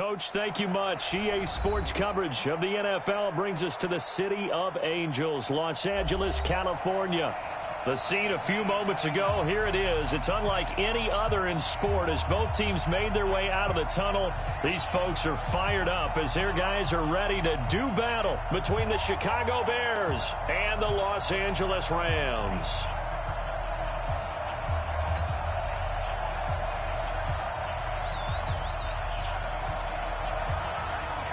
Coach, thank you much. EA Sports coverage of the NFL brings us to the City of Angels, Los Angeles, California. The scene a few moments ago, here it is. It's unlike any other in sport as both teams made their way out of the tunnel. These folks are fired up as their guys are ready to do battle between the Chicago Bears and the Los Angeles Rams.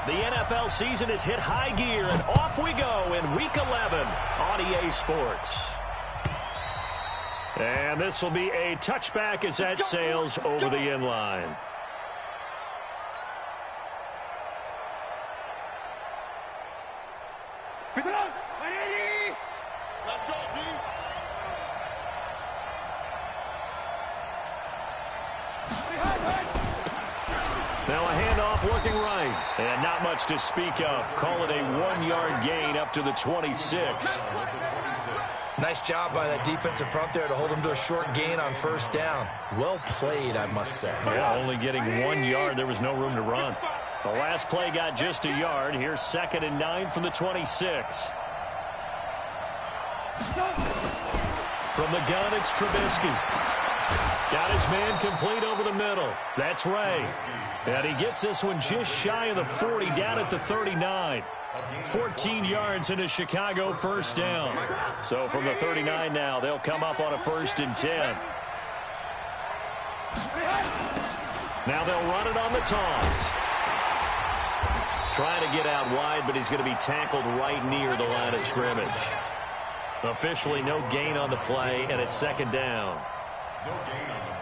The NFL season has hit high gear, and off we go in Week 11 on EA Sports. And this will be a touchback as that sails over the end line. Now a handoff looking right. And not much to speak of. Call it a 1-yard gain up to the 26. Nice job by that defensive front there to hold him to a short gain on first down. Well played, I must say. Yeah, only getting 1 yard. There was no room to run. The last play got just a yard. Here's 2nd and 9 from the 26. From the gun, it's Trubisky. Got his man complete over the middle. That's Ray. And he gets this one just shy of the 40, down at the 39. 14 yards in a Chicago first down. So from the 39 now, they'll come up on a 1st and 10. Now they'll run it on the toss. Trying to get out wide, but he's going to be tackled right near the line of scrimmage. Officially no gain on the play, and it's 2nd down.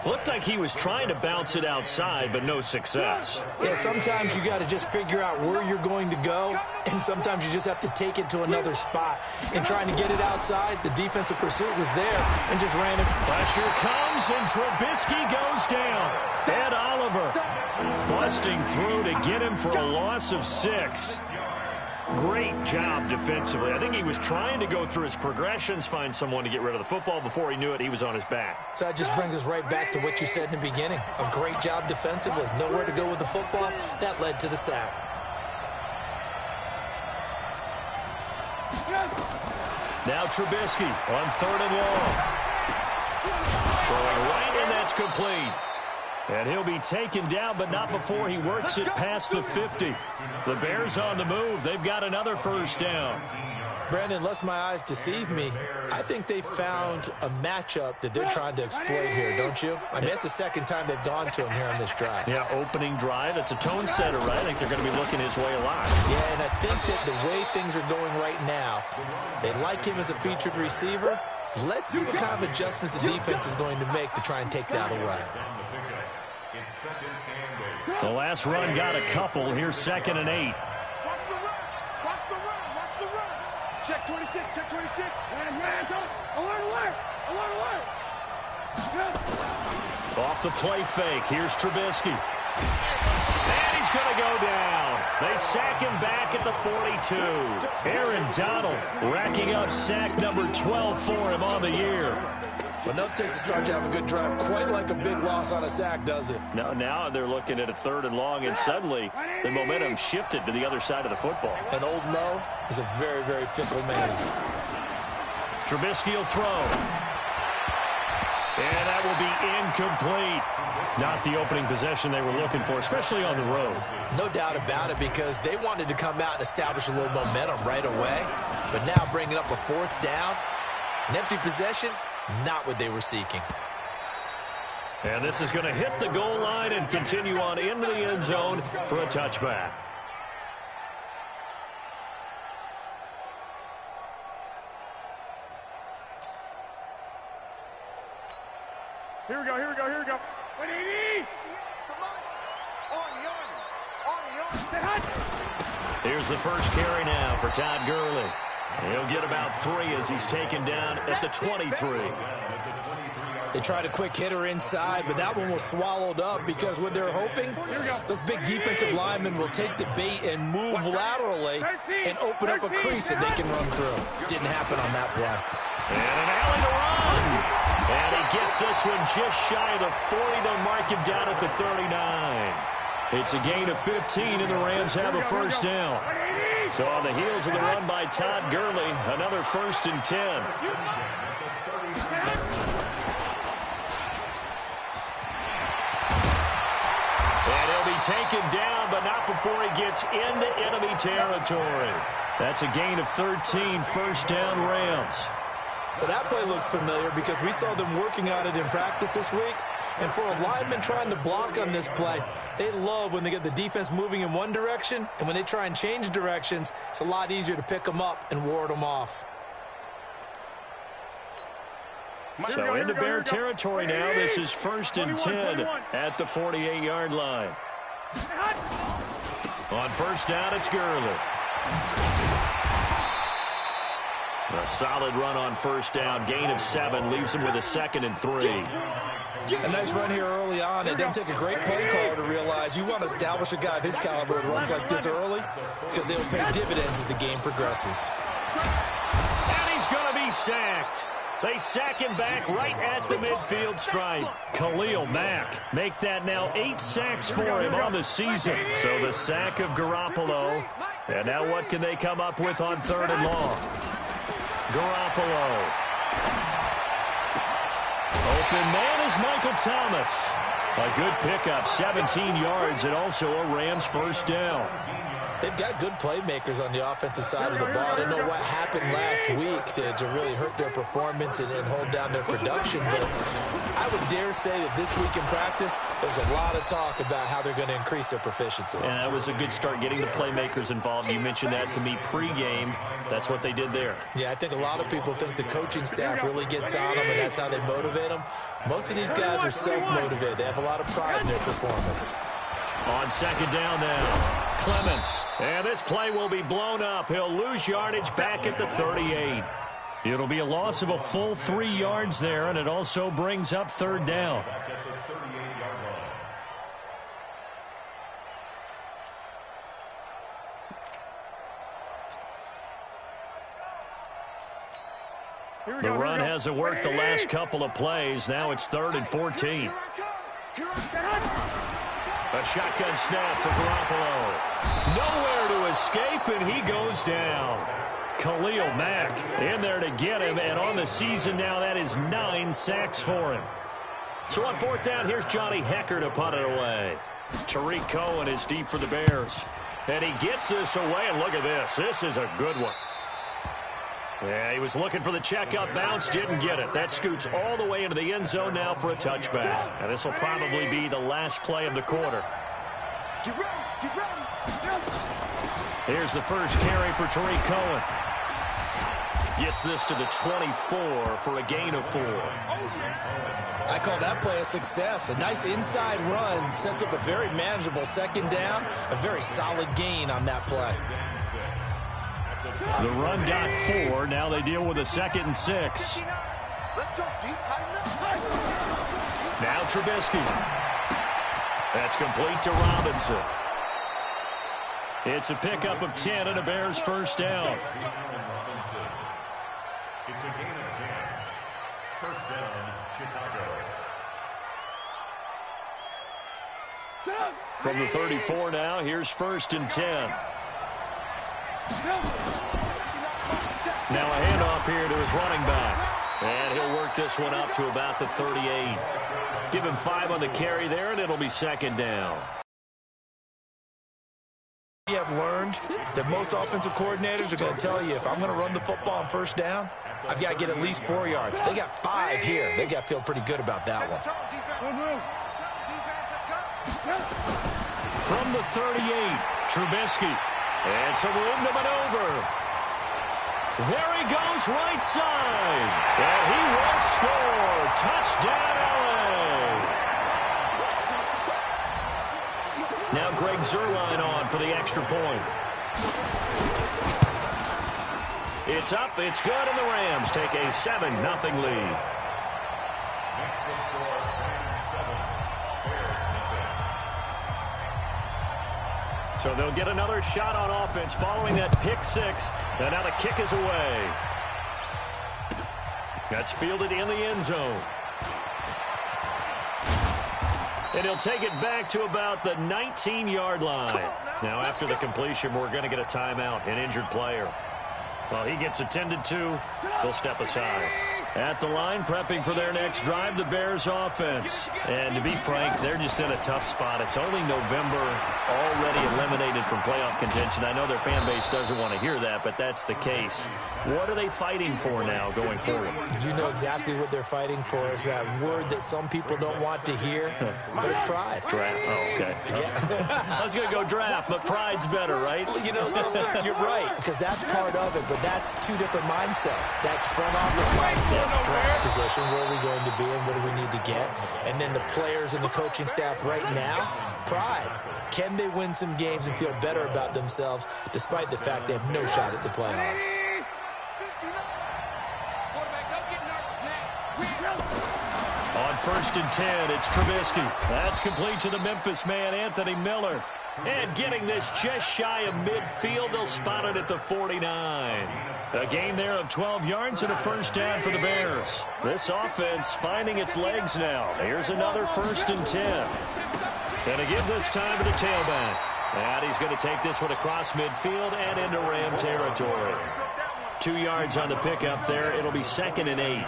Looked like he was trying to bounce it outside, but no success. Yeah, sometimes you got to just figure out where you're going to go, and sometimes you just have to take it to another spot. And trying to get it outside, the defensive pursuit was there and just ran it. Pressure comes, and Trubisky goes down. Ed Oliver busting through to get him for a loss of 6. Great job defensively. I think he was trying to go through his progressions, find someone to get rid of the football. Before he knew it, he was on his back. So that just brings us right back to what you said in the beginning. A great job defensively. Nowhere to go with the football. That led to the sack. Now Trubisky on 3rd and long. Throwing right, and that's complete. And he'll be taken down, but not before he works it past the 50. The Bears on the move. They've got another first down. Brandon, lest my eyes deceive me, I think they found a matchup that they're trying to exploit here, don't you? I mean, it's the 2nd time they've gone to him here on this drive. Yeah, opening drive. It's a tone setter, right? I think they're going to be looking his way a lot. Yeah, and I think that the way things are going right now, they like him as a featured receiver. Let's see what kind of adjustments the defense is going to make to try and take that away. The last run got a couple. Here's 2nd and 8. Watch the run. Watch the run. Watch the run. Check 26. Check 26. Alert. Off the play fake. Here's Trubisky. And he's going to go down. They sack him back at the 42. Aaron Donald racking up sack number 12 for him on the year. But no takes a start to have a good drive, quite like a big loss on a sack, does it? No, now they're looking at a 3rd and long, and suddenly the momentum shifted to the other side of the football. And Old Mo is a very, very fickle man. Trubisky will throw. And that will be incomplete. Not the opening possession they were looking for, especially on the road. No doubt about it, because they wanted to come out and establish a little momentum right away. But now bringing up a 4th down, an empty possession, not what they were seeking. And this is going to hit the goal line and continue on into the end zone for a touchback. Here we go. 180. On. Here's the first carry now for Todd Gurley. He'll get about 3 as he's taken down at the 23. They tried a quick hitter inside, but that one was swallowed up because what they're hoping, those big defensive linemen will take the bait and move laterally and open up a crease that they can run through. Didn't happen on that play. And an alley to run. And he gets this one just shy of the 40 to mark him down at the 39. It's a gain of 15, and the Rams have a first down. So on the heels of the run by Todd Gurley, another 1st and 10. And he'll be taken down, but not before he gets into enemy territory. That's a gain of 13, first down Rams. Well, that play looks familiar because we saw them working on it in practice this week. And for a lineman trying to block on this play, they love when they get the defense moving in one direction. And when they try and change directions, it's a lot easier to pick them up and ward them off. So into Bear territory now. This is 1st and 10 at the 48-yard line. On first down, it's Gurley. A solid run on first down. Gain of 7 leaves him with a 2nd and 3. A nice run here early on. It doesn't take a great play caller to realize you want to establish a guy of his caliber that runs like this early because they will pay dividends as the game progresses. And he's going to be sacked. They sack him back right at the midfield stripe. Khalil Mack make that now 8 sacks for him on the season. So the sack of Garoppolo. And now what can they come up with on 3rd and long? Garoppolo. Open man is Michael Thomas. A good pickup, 17 yards, and also a Rams first down. They've got good playmakers on the offensive side of the ball. I don't know what happened last week to really hurt their performance and hold down their production, but I would dare say that this week in practice, there's a lot of talk about how they're going to increase their proficiency. And that was a good start, getting the playmakers involved. You mentioned that to me pregame. That's what they did there. Yeah, I think a lot of people think the coaching staff really gets on them, and that's how they motivate them. Most of these guys are self-motivated. They have a lot of pride in their performance. On 2nd down now, Clements. And this play will be blown up. He'll lose yardage back at the 38. It'll be a loss of a full 3 yards there, and it also brings up 3rd down. The run hasn't worked the last couple of plays. Now it's 3rd and 14. A shotgun snap for Garoppolo. Nowhere to escape, and he goes down. Khalil Mack in there to get him, and on the season now, that is 9 sacks for him. So on 4th down, here's Johnny Hecker to punt it away. Tariq Cohen is deep for the Bears. And he gets this away, and look at this. This is a good one. Yeah, he was looking for the check-up bounce, didn't get it. That scoots all the way into the end zone now for a touchback. And this will probably be the last play of the quarter. Here's the first carry for Tariq Cohen. Gets this to the 24 for a gain of 4. I call that play a success. A nice inside run sets up a very manageable 2nd down. A very solid gain on that play. The run got 4. Now they deal with a 2nd and 6. Now Trubisky. That's complete to Robinson. It's a pickup of 10 and a Bears first down. It's a gain of 10. First down, Chicago. From the 34 now, here's 1st and 10. Now a handoff here to his running back. And he'll work this one up to about the 38. Give him 5 on the carry there, and it'll be 2nd down. We have learned that most offensive coordinators are going to tell you, if I'm going to run the football on first down, I've got to get at least 4 yards. They got 5 here. They got to feel pretty good about that one. From the 38, Trubisky. And some room to maneuver. There he goes right side. And he will score. Touchdown, LA. Now Greg Zuerlein on for the extra point. It's up, it's good, and the Rams take a 7-0 lead. So they'll get another shot on offense following that pick 6. And now the kick is away. That's fielded in the end zone. And he'll take it back to about the 19-yard line. Now, after the completion, we're going to get a timeout, an injured player. Well, he gets attended to. He'll step aside. At the line, prepping for their next drive, the Bears offense. And to be frank, they're just in a tough spot. It's only November, already eliminated from playoff contention. I know their fan base doesn't want to hear that, but that's the case. What are they fighting for now going forward? You know exactly what they're fighting for. Is that word that some people don't want to hear, but it's pride. Draft. Oh, okay. Yeah. I was going to go draft, but pride's better, right? You know, so you're right, because that's part of it, but that's two different mindsets. That's front office mindset. Draft position, where are we going to be and what do we need to get? And then the players and the coaching staff right now, pride. Can they win some games and feel better about themselves despite the fact they have no shot at the playoffs? On 1st and 10, it's Trubisky. That's complete to the Memphis man, Anthony Miller. And getting this just shy of midfield, they'll spot it at the 49. A gain there of 12 yards and a first down for the Bears. This offense finding its legs now. Here's another 1st and 10. And again this time to the tailback. And he's going to take this one across midfield and into Ram territory. 2 yards on the pickup there. It'll be 2nd and 8.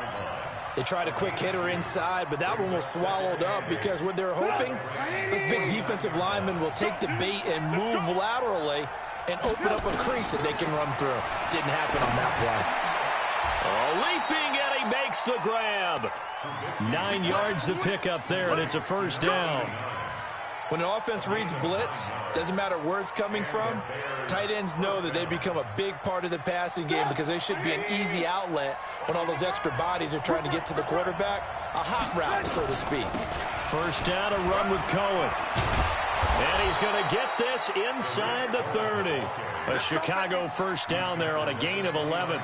They tried a quick hitter inside, but that one was swallowed up because what they're hoping, this big defensive lineman will take the bait and move laterally and open up a crease that they can run through. Didn't happen on that play. Leaping, and he makes the grab. 9 yards the pickup there, and it's a first down. When an offense reads blitz, doesn't matter where it's coming from, tight ends know that they become a big part of the passing game because they should be an easy outlet when all those extra bodies are trying to get to the quarterback. A hot route, so to speak. First down, a run with Cohen. And he's going to get this inside the 30. A Chicago first down there on a gain of 11.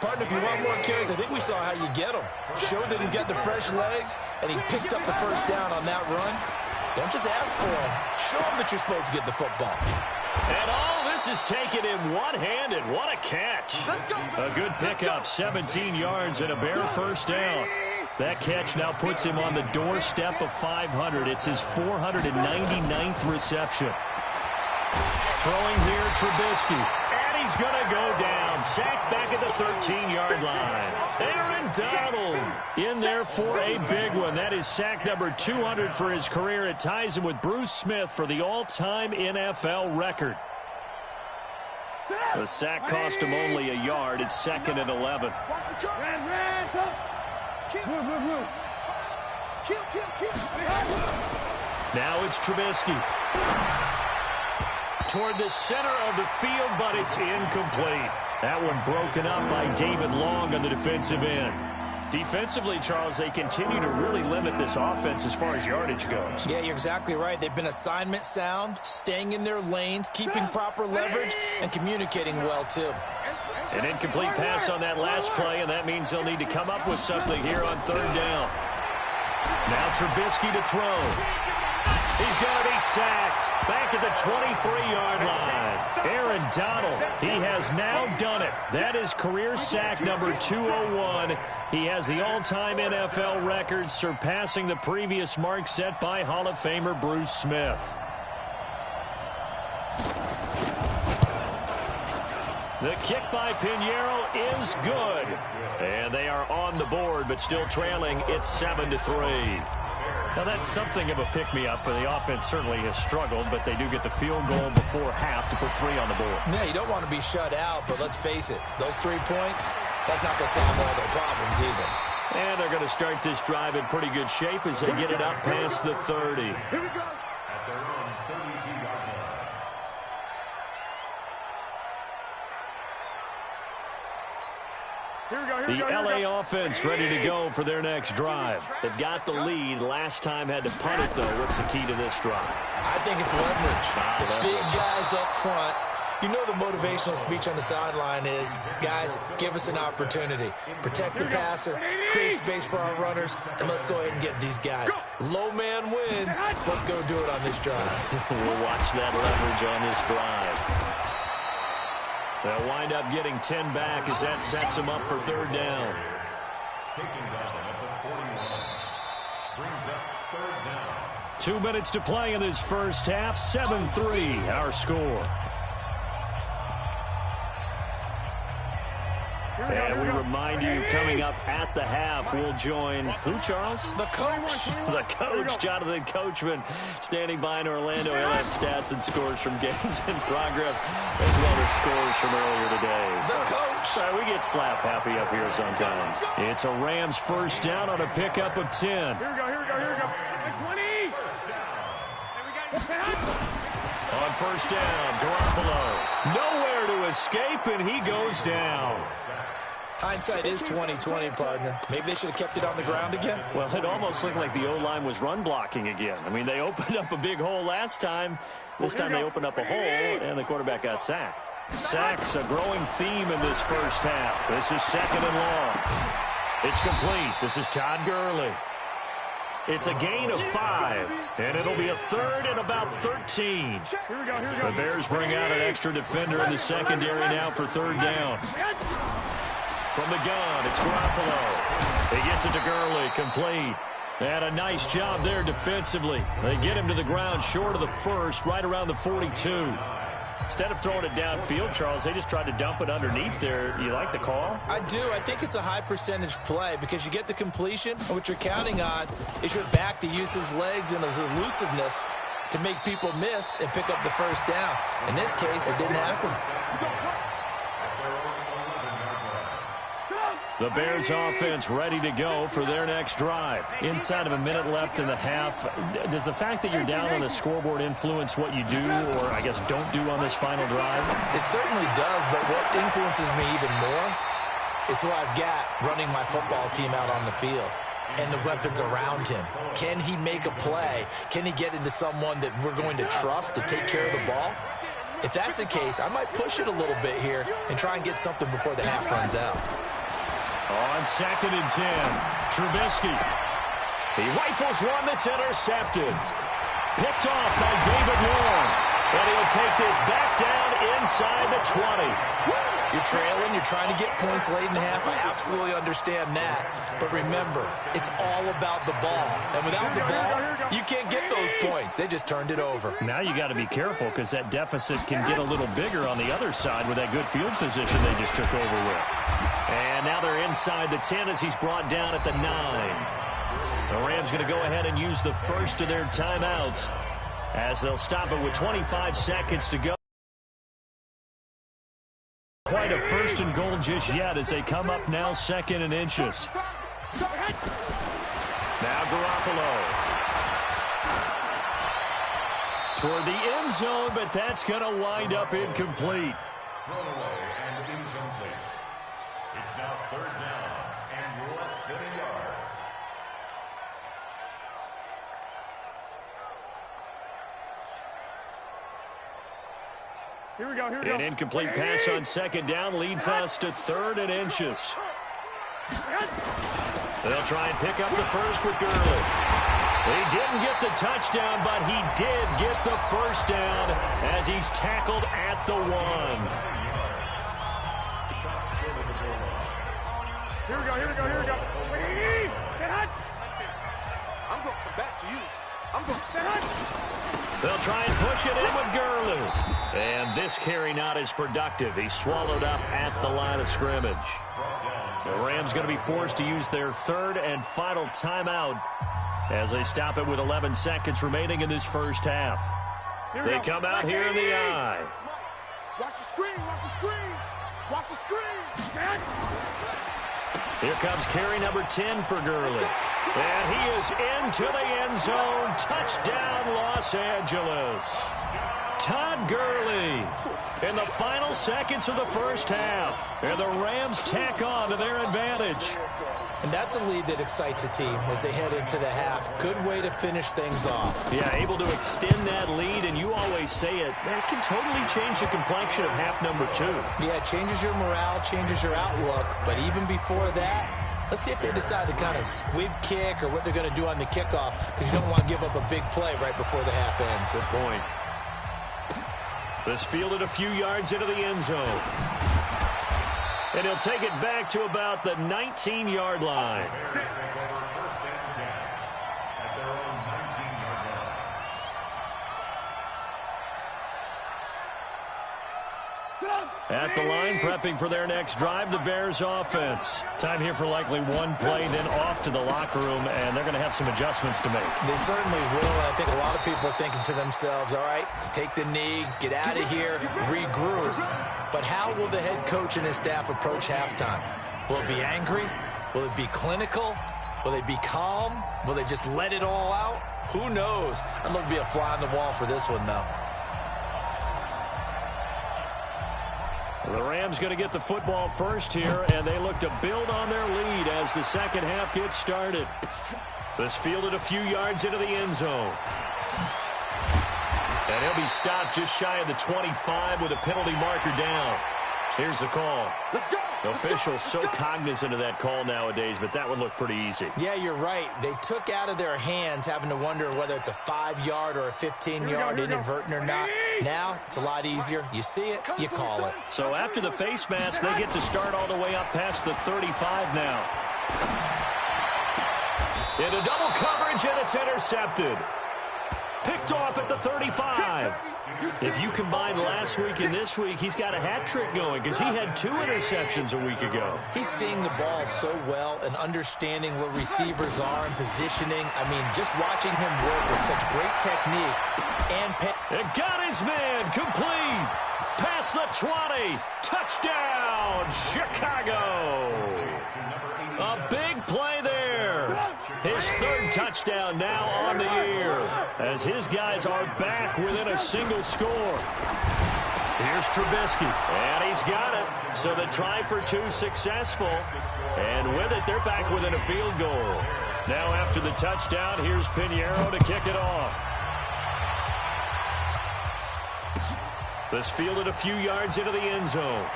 Partner, if you want more carries, I think we saw how you get him. Showed that he's got the fresh legs, and he picked up the first down on that run. Don't just ask for him. Show him that you're supposed to get the football. And all this is taken in one-handed. What a catch. A good pickup, 17 yards and a Bear first down. That catch now puts him on the doorstep of 500. It's his 499th reception. Throwing here, Trubisky. And he's going to go down. Sacked back at the 13-yard line. Aaron Donald in there for a big one. That is sack number 200 for his career. It ties him with Bruce Smith for the all-time NFL record. The sack cost him only a yard. It's 2nd and 11. Now it's Trubisky. Toward the center of the field, but it's incomplete. That one broken up by David Long on the defensive end. Defensively, Charles, they continue to really limit this offense as far as yardage goes. Yeah, you're exactly right. They've been assignment sound, staying in their lanes, keeping proper leverage, and communicating well, too. An incomplete pass on that last play, and that means they'll need to come up with something here on 3rd down. Now Trubisky to throw. He's going to be sacked back at the 23-yard line. Aaron Donald, he has now done it. That is career sack number 201. He has the all-time NFL record, surpassing the previous mark set by Hall of Famer Bruce Smith. The kick by Pinheiro is good. And they are on the board, but still trailing. It's 7-3. Now, that's something of a pick-me-up, for the offense certainly has struggled, but they do get the field goal before half to put 3 on the board. Yeah, you don't want to be shut out, but let's face it, those 3 points, that's not going to solve all their problems either. And they're going to start this drive in pretty good shape as they get it up past the 30. At their own 32-yard line. The LA offense ready to go for their next drive. They've got the lead. Last time had to punt it, though. What's the key to this drive? I think it's leverage. The big guys up front. You know the motivational speech on the sideline is, guys, give us an opportunity. Protect the passer, create space for our runners, and let's go ahead and get these guys. Low man wins. Let's go do it on this drive. We'll watch that leverage on this drive. They'll wind up getting 10 back as that sets them up for 3rd down. Taking down at the 41. Brings up 3rd down. 2 minutes to play in this first half. 7-3 our score. And we remind you, coming up at the half, we'll join who, Charles? The coach. The coach, Jonathan Coachman, standing by in Orlando. He'll have stats and scores from games in progress, as well as scores from earlier today. The coach. We get slap happy up here sometimes. It's a Rams first down on a pickup of 10. Here we go. 20. On first down, Garoppolo. Nowhere to escape, and he goes down. Hindsight is 20/20, partner. Maybe they should have kept it on the ground again. Well, it almost looked like the O-line was run blocking again. I mean, they opened up a big hole last time. This time they opened up a hole, and the quarterback got sacked. Sacks, a growing theme in this first half. This is 2nd and long. It's complete. This is Todd Gurley. It's a gain of 5, and it'll be a 3rd and about 13. Here we go. The Bears bring out an extra defender in the secondary now for 3rd down. From the gun, it's Garoppolo. He gets it to Gurley, complete. They had a nice job there defensively. They get him to the ground short of the first, right around the 42. Instead of throwing it downfield, Charles, they just tried to dump it underneath there. You like the call? I do. I think it's a high percentage play because you get the completion, and what you're counting on is your back to use his legs and his elusiveness to make people miss and pick up the first down. In this case, it didn't happen. The Bears offense ready to go for their next drive. Inside of a minute left in the half, does the fact that you're down on the scoreboard influence what you do or, I guess, don't do on this final drive? It certainly does, but what influences me even more is who I've got running my football team out on the field and the weapons around him. Can he make a play? Can he get into someone that we're going to trust to take care of the ball? If that's the case, I might push it a little bit here and try and get something before the half runs out. On 2nd and 10, Trubisky. He rifles one that's intercepted. Picked off by David Long. And he'll take this back down inside the 20. You're trailing. You're trying to get points late in the half. I absolutely understand that. But remember, it's all about the ball. And without the ball, you can't get those points. They just turned it over. Now you got to be careful because that deficit can get a little bigger on the other side with that good field position they just took over with. And now they're inside the 10 as he's brought down at the 9. The Rams going to go ahead and use the first of their timeouts as they'll stop it with 25 seconds to go. Quite a 1st and goal just yet as they come up now 2nd and inches. Now Garoppolo. Toward the end zone, but that's going to wind up incomplete. Throwaway and incomplete. It's now 3rd down and less than a yard. Here we go. An incomplete pass on 2nd down leads us to 3rd and inches. They'll try and pick up the first with Gurley. He didn't get the touchdown, but he did get the first down as he's tackled at the 1. Here we go. I'm going to come back to you. They'll try and push it in with Gurley. And this carry not as productive. He's swallowed up at the line of scrimmage. The Rams going to be forced to use their 3rd and final timeout as they stop it with 11 seconds remaining in this first half. They come out here in the eye. Watch the screen. Here comes carry number 10 for Gurley. And he is into the end zone. Touchdown, Los Angeles. Todd Gurley in the final seconds of the first half. And the Rams tack on to their advantage. And that's a lead that excites a team as they head into the half. Good way to finish things off. Yeah, able to extend that lead, and you always say it, that can totally change the complexion of half number 2. Yeah, it changes your morale, changes your outlook. But even before that, let's see if they decide to kind of squib kick or what they're going to do on the kickoff, because you don't want to give up a big play right before the half ends. Good point. This fielded a few yards into the end zone. And he'll take it back to about the 19-yard line. At the line, prepping for their next drive, the Bears offense. Time here for likely one play, then off to the locker room, and they're going to have some adjustments to make. They certainly will, and I think a lot of people are thinking to themselves, all right, take the knee, get out of here, regroup. But how will the head coach and his staff approach halftime? Will it be angry? Will it be clinical? Will they be calm? Will they just let it all out? Who knows? I'd love to be a fly on the wall for this one, though. The Rams going to get the football first here, and they look to build on their lead as the second half gets started. This fielded a few yards into the end zone. And he'll be stopped just shy of the 25 with a penalty marker down. Here's the call. The officials so cognizant of that call nowadays, but that would look pretty easy. Yeah, you're right. They took out of their hands having to wonder whether it's a 5-yard or a 15-yard inadvertent or not. Now, it's a lot easier. You see it, you call it. So after the face mask, they get to start all the way up past the 35 now. Into double coverage, and it's intercepted. Picked off at the 35. If you combine last week and this week, he's got a hat trick going because he had 2 interceptions a week ago. He's seeing the ball so well and understanding where receivers are and positioning. I mean, just watching him work with such great technique and it got his man complete. Past the 20. Touchdown, Chicago. A big play there. His 3rd touchdown now on the year as his guys are back within a single score. Here's Trubisky, and he's got it. So the try for 2 successful, and with it, they're back within a field goal. Now after the touchdown, here's Pinheiro to kick it off. This fielded a few yards into the end zone.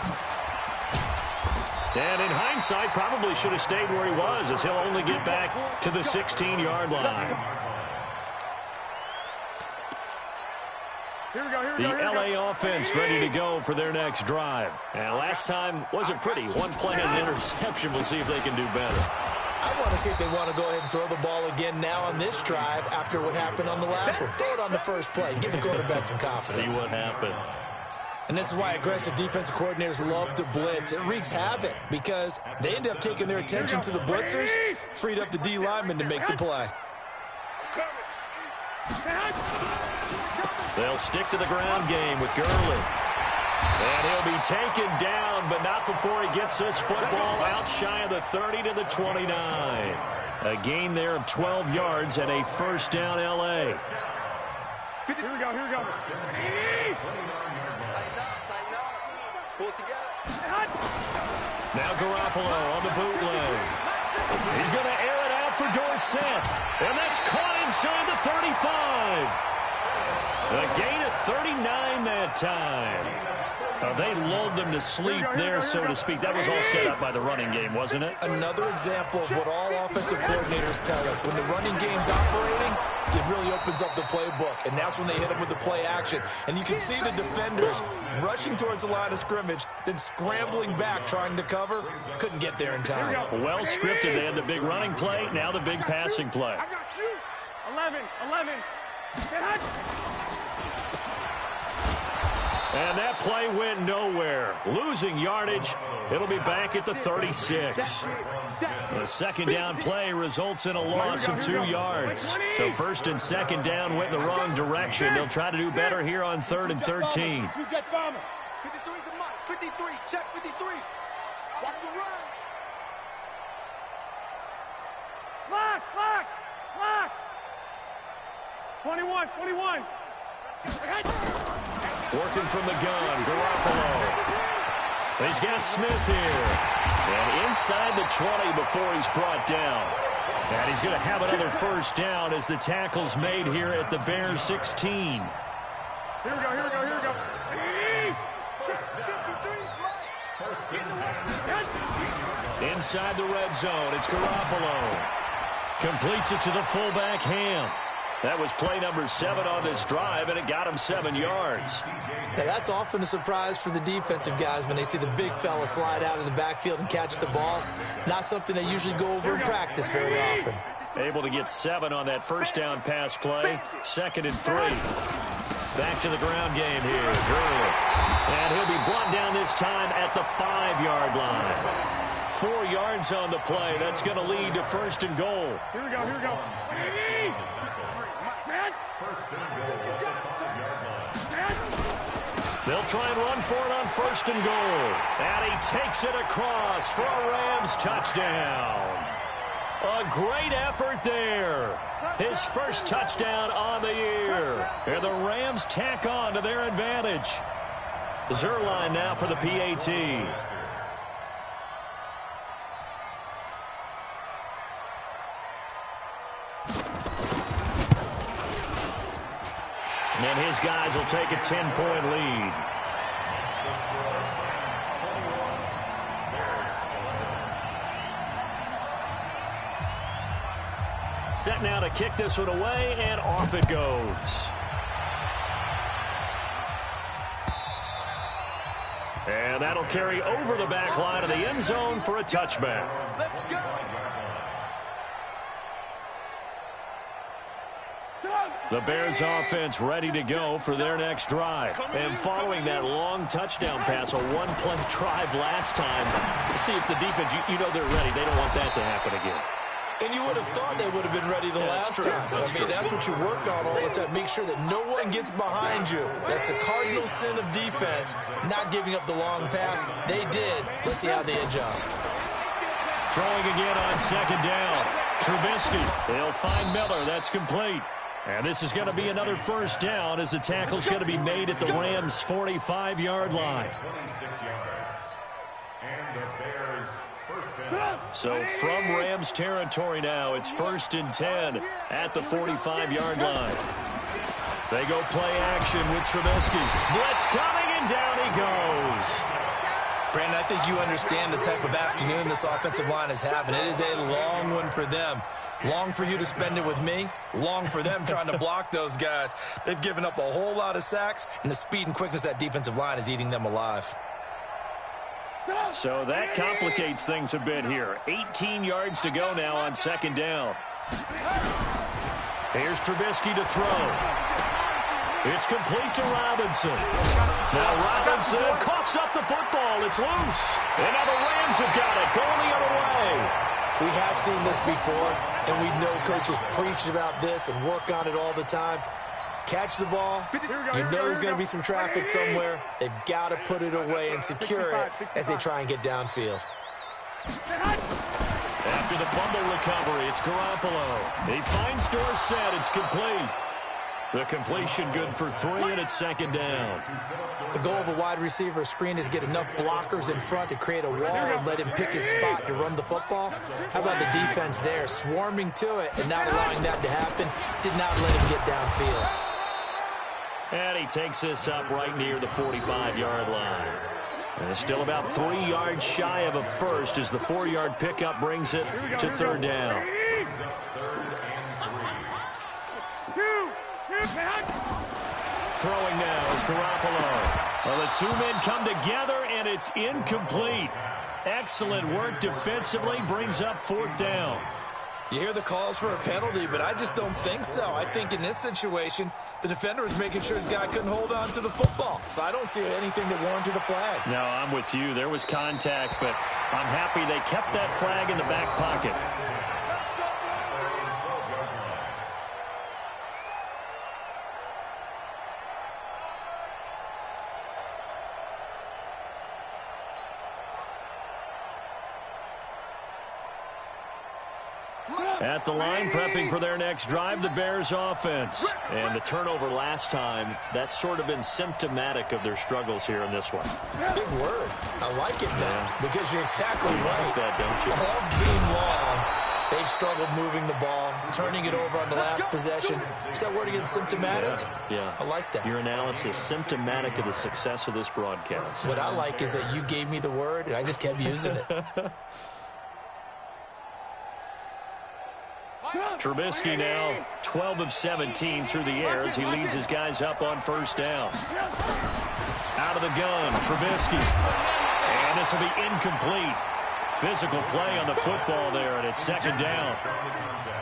And in hindsight, probably should have stayed where he was, as he'll only get back to the 16-yard line. The LA offense ready to go for their next drive. And last time wasn't pretty. 1 play and an interception. We'll see if they can do better. I want to see if they want to go ahead and throw the ball again now on this drive after what happened on the last one. Throw it on the first play. Give the quarterback some confidence. See what happens. And this is why aggressive defensive coordinators love to blitz. It wreaks havoc because they end up taking their attention to the blitzers, freed up the D lineman to make the play. They'll stick to the ground game with Gurley. And he'll be taken down, but not before he gets this football out shy of the 30 to the 29. A gain there of 12 yards and a first down L.A. Here we go, here we go. Pull it together. Now Garoppolo on the bootleg. He's going to air it out for Dorsett. And that's caught inside the 35. A gain of 39 that time. They lulled them to sleep there, so to speak. That was all set up by the running game, wasn't it? Another example of what all offensive coordinators tell us. When the running game's operating, it really opens up the playbook. And that's when they hit them with the play action. And you can see the defenders rushing towards the line of scrimmage, then scrambling back trying to cover. Couldn't get there in time. Well scripted. They had the big running play, now the big passing play. I got you. 11. And that play went nowhere. Losing yardage. It'll be back at the 36. The second down play results in a loss of 2 yards. So first and second down went in the wrong direction. They'll try to do better here on 3rd and 13. 53 to Mike. 53. Check 53. Watch the run. Lock. 21. Working from the gun, Garoppolo. He's got Smith here. And inside the 20 before he's brought down. And he's going to have another first down as the tackle's made here at the Bears 16. Here we go. Inside the red zone, it's Garoppolo. Completes it to the fullback, Ham. That was play number 7 on this drive, and it got him 7 yards. Now, that's often a surprise for the defensive guys when they see the big fella slide out of the backfield and catch the ball. Not something they usually go over in practice very often. Able to get 7 on that first down pass play. 2nd and 3. Back to the ground game here. Gurley. And he'll be brought down this time at the 5-yard line. 4 yards on the play. That's going to lead to first and goal. Here we go. First and goal at the 5-yard line. They'll try and run for it on first and goal. And he takes it across for a Rams touchdown. A great effort there. His first touchdown on the year. And the Rams tack on to their advantage. Zerline now for the PAT. And his guys will take a 10-point lead. Set now to kick this one away, and off it goes. And that'll carry over the back line of the end zone for a touchback. Let's go. The Bears offense ready to go for their next drive. And following that long touchdown pass, a one-play drive last time, see if the defense, you know they're ready. They don't want that to happen again. And you would have thought they would have been ready the last time. That's what you work on all the time. Make sure that no one gets behind you. That's the cardinal sin of defense, not giving up the long pass. They did. Let's see how they adjust. Throwing again on second down. Trubisky. They'll find Miller. That's complete. And this is going to be another first down as the tackle's going to be made at the Rams' 45-yard line. 26 yards. And the Bears first down. So from Rams territory now, it's 1st and 10 at the 45-yard line. They go play action with Trubisky. Blitz coming, and down he goes. Brandon, I think you understand the type of afternoon this offensive line is having. It is a long one for them. Long for you to spend it with me. Long for them trying to block those guys. They've given up a whole lot of sacks, and the speed and quickness of that defensive line is eating them alive. So that complicates things a bit here. 18 yards to go now on second down. Here's Trubisky to throw. It's complete to Robinson. Now Robinson coughs up the football. It's loose. And now the Rams have got it. Going the other way. We have seen this before, and we know coaches preach about this and work on it all the time. Catch the ball. You know there's going to be some traffic somewhere. They've got to put it away and secure it as they try and get downfield. After the fumble recovery, it's Garoppolo. He finds Dorsett. It's complete. The completion good for 3, and it's second down. The goal of a wide receiver screen is get enough blockers in front to create a wall and let him pick his spot to run the football. How about the defense there, swarming to it and not allowing that to happen? Did not let him get downfield. And he takes this up right near the 45-yard line. And still about 3 yards shy of a first as the 4-yard pickup brings it to third down. Throwing now is Garoppolo. Well, the two men come together, and it's incomplete. Excellent work defensively, brings up fourth down. You hear the calls for a penalty, but I just don't think so. I think in this situation, the defender was making sure his guy couldn't hold on to the football. So I don't see anything that warranted a flag. No, I'm with you. There was contact, but I'm happy they kept that flag in the back pocket. At the line, prepping for their next drive, the Bears offense. And the turnover last time, that's sort of been symptomatic of their struggles here in this one. Big word. I like it now because you're exactly right. I like that, don't you? All game long, they've struggled moving the ball, turning it over on the last possession. Is that word again, symptomatic? Yeah. I like that. Your analysis, symptomatic of the success of this broadcast. What I like is that you gave me the word, and I just kept using it. Trubisky now 12 of 17 through the air as he leads his guys up on first down. Out of the gun, Trubisky. And this will be incomplete. physical play on the football there, and it's second down.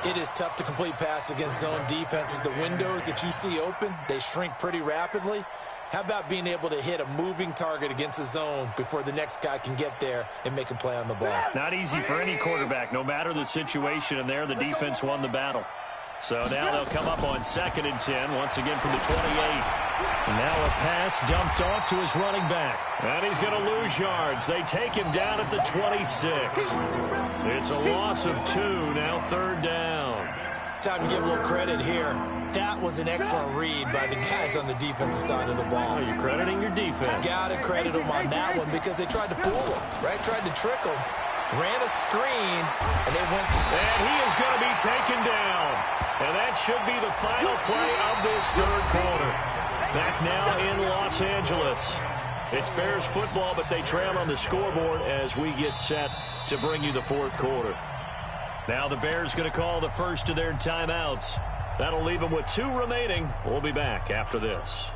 It is tough to complete passes against zone defenses. The windows that you see open, they shrink pretty rapidly. How about being able to hit a moving target against a zone before the next guy can get there and make a play on the ball? Not easy for any quarterback, no matter the situation, and there the defense won the battle. So now they'll come up on 2nd and 10, once again from the 28. And now a pass dumped off to his running back. And he's going to lose yards. They take him down at the 26. It's a loss of 2, now 3rd down. Time to give a little credit here. That was an excellent read by the guys on the defensive side of the ball. Oh, you're crediting your defense. Got to credit them on that one because they tried to fool him, right? Tried to trick him. Ran a screen, and they went to... And he is going to be taken down. And that should be the final play of this 3rd quarter. Back now in Los Angeles. It's Bears football, but they trail on the scoreboard as we get set to bring you the 4th quarter. Now the Bears going to call the first of their timeouts. That'll leave them with 2 remaining. We'll be back after this.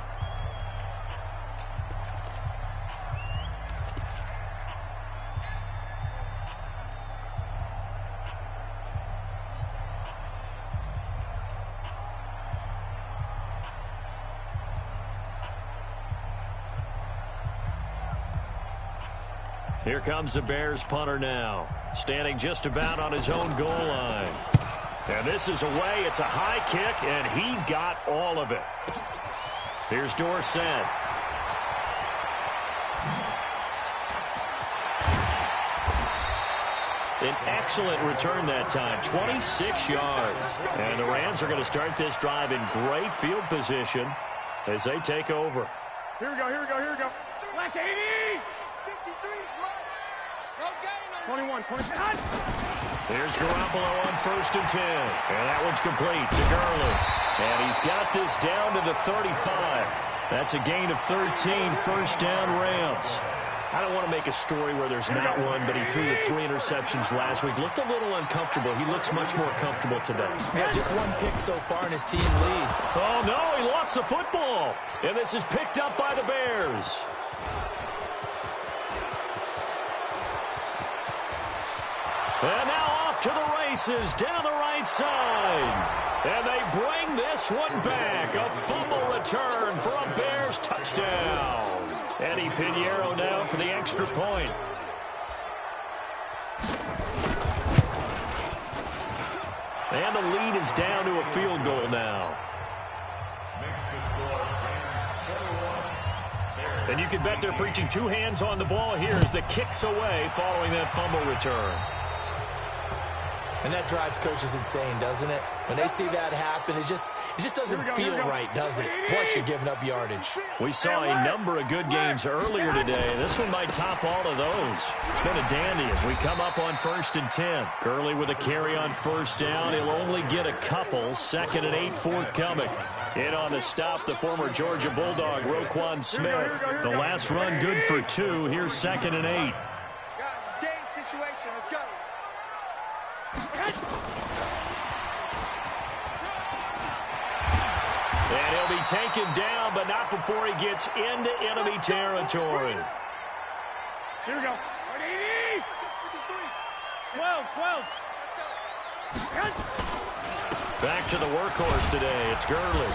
Here comes the Bears punter now, standing just about on his own goal line. And this is away. It's a high kick, and he got all of it. Here's Dorsett. An excellent return that time, 26 yards. And the Rams are going to start this drive in great field position as they take over. Here we go, here we go, here we go. Black 80! 21, 20. Here's Garoppolo on 1st and 10. And that one's complete to Gurley. And he's got this down to the 35. That's a gain of 13, 1st down Rams. I don't want to make a story where there's not one, but he threw the 3 interceptions last week. Looked a little uncomfortable. He looks much more comfortable today. Yeah, just 1 pick so far, and his team leads. Oh, no, he lost the football. And this is picked up by the Bears. And now off to the races down the right side. And they bring this one back. A fumble return for a Bears touchdown. Eddie Pinheiro now for the extra point. And the lead is down to a field goal now. And you can bet they're preaching 2 hands on the ball here as the kick's away following that fumble return. And that drives coaches insane, doesn't it? When they see that happen, it just doesn't feel right, does it? Plus, you're giving up yardage. We saw a number of good games earlier today. This one might top all of those. It's been a dandy as we come up on 1st and 10. Gurley with a carry on 1st down. He'll only get a couple. 2nd and 8 forthcoming. In on the stop, the former Georgia Bulldog, Roquan Smith. The last run good for 2. Here's 2nd and 8. Guys, it's game situation. Let's go. And he'll be taken down, but not before he gets into enemy territory. Here we go. 12, 12. Back to the workhorse today. It's Gurley.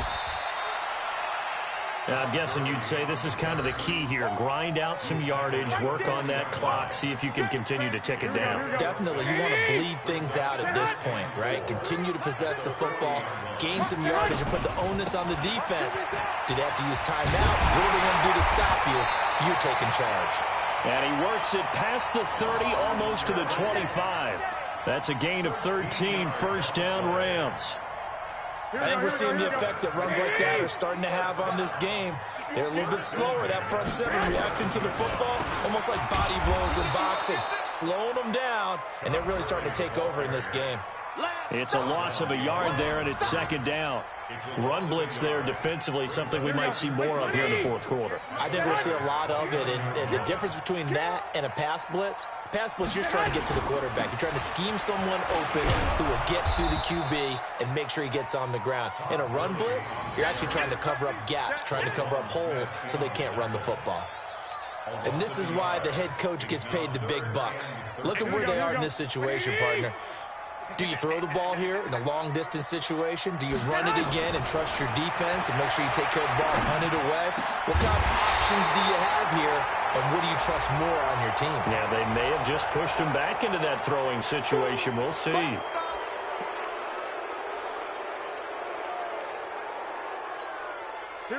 Now, I'm guessing you'd say this is kind of the key here. Grind out some yardage, work on that clock, see if you can continue to tick it down. Definitely. You want to bleed things out at this point, right? Continue to possess the football, gain some yardage, and put the onus on the defense. Do they have to use timeouts? What are they going to do to stop you? You're taking charge. And he works it past the 30, almost to the 25. That's a gain of 13, 1st down Rams. I think we're seeing the effect that runs like that are starting to have on this game. They're a little bit slower, that front 7 reacting to the football, almost like body blows in boxing, slowing them down, and they're really starting to take over in this game. It's a loss of a yard there, and it's 2nd down. Run blitz there defensively, something we might see more of here in the 4th quarter. I think we'll see a lot of it, and the difference between that and a pass blitz, you're just trying to get to the quarterback. You're trying to scheme someone open who will get to the QB and make sure he gets on the ground. In a run blitz, you're actually trying to cover up gaps, trying to cover up holes so they can't run the football. And this is why the head coach gets paid the big bucks. Look at where they are in this situation, partner. Do you throw the ball here in a long-distance situation? Do you run it again and trust your defense and make sure you take care of the ball and hunt it away? What kind of options do you have here, and what do you trust more on your team? Yeah, they may have just pushed him back into that throwing situation. We'll see.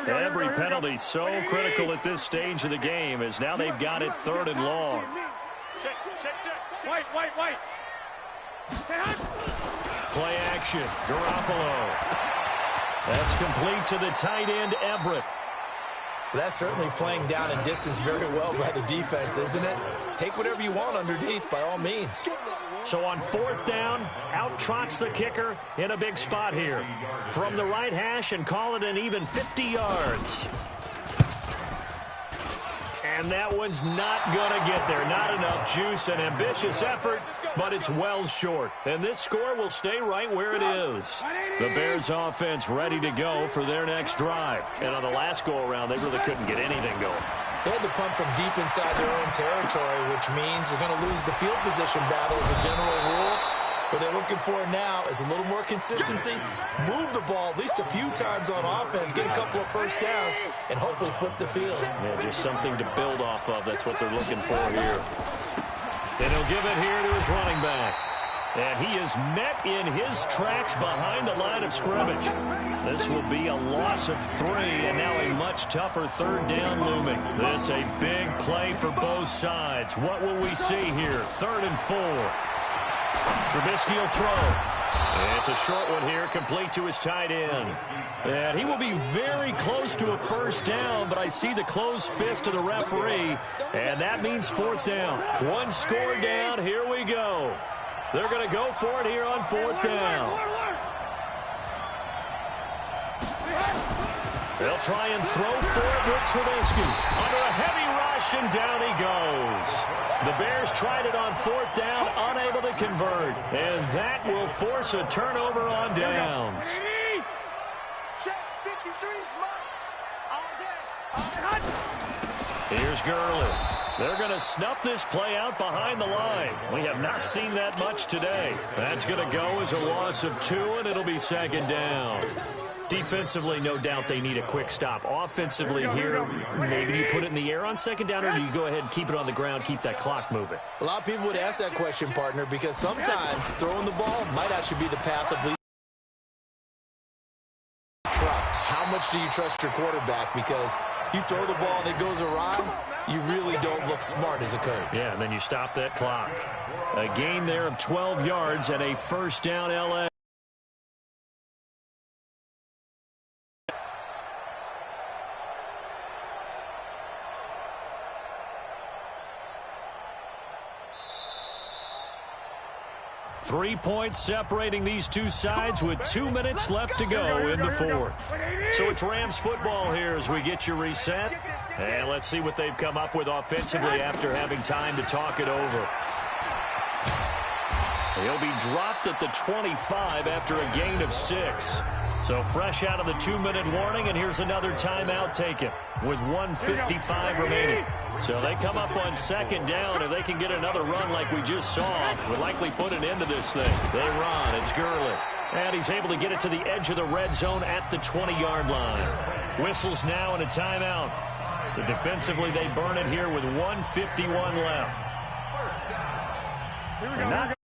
Every penalty so critical at this stage of the game, as now they've got it 3rd and long. White. Play action, Garoppolo. That's complete to the tight end, Everett. That's certainly playing down and distance very well by the defense, isn't it? Take whatever you want underneath, by all means. So on 4th down, out trots the kicker in a big spot here. From the right hash, and call it an even 50 yards. And that one's not going to get there. Not enough juice. An ambitious effort, but it's well short. And this score will stay right where it is. The Bears offense ready to go for their next drive. And on the last go-around, they really couldn't get anything going. They had to punt from deep inside their own territory, which means they're going to lose the field position battle as a general rule. What they're looking for now is a little more consistency, move the ball at least a few times on offense, get a couple of first downs, and hopefully flip the field. Yeah, just something to build off of. That's what they're looking for here. And he'll give it here to his running back. And he is met in his tracks behind the line of scrimmage. This will be a loss of 3, and now a much tougher 3rd down looming. This a big play for both sides. What will we see here? 3rd and 4. Trubisky will throw. It's a short one here, complete to his tight end. And he will be very close to a first down, but I see the closed fist of the referee, and that means 4th down. 1 score down, here we go. They're going to go for it here on 4th down. They'll try and throw for it with Trubisky. Under a heavy rush, and down he goes. The Bears tried it on 4th down, unable to convert. And that will force a turnover on downs. Here's Gurley. They're going to snuff this play out behind the line. We have not seen that much today. That's going to go as a loss of 2, and it'll be 2nd down. Defensively, no doubt they need a quick stop. Offensively here, maybe you put it in the air on 2nd down, or do you go ahead and keep it on the ground, keep that clock moving? A lot of people would ask that question, partner, because sometimes throwing the ball might actually be the path of least trust. How much do you trust your quarterback? Because you throw the ball and it goes awry, you really don't look smart as a coach. Yeah, and then you stop that clock. A gain there of 12 yards and a first down, L.A. Three points separating these two sides with 2 minutes left to go in the 4th. So it's Rams football here as we get you reset. And let's see what they've come up with offensively after having time to talk it over. He'll be dropped at the 25 after a gain of 6. So fresh out of the 2-minute warning, and here's another timeout taken with 1:55 remaining. So they come up on 2nd down. If they can get another run like we just saw, we'll likely put an end to this thing. They run. It's Gurley. And he's able to get it to the edge of the red zone at the 20-yard line. Whistles now and a timeout. So defensively, they burn it here with 1:51 left. And not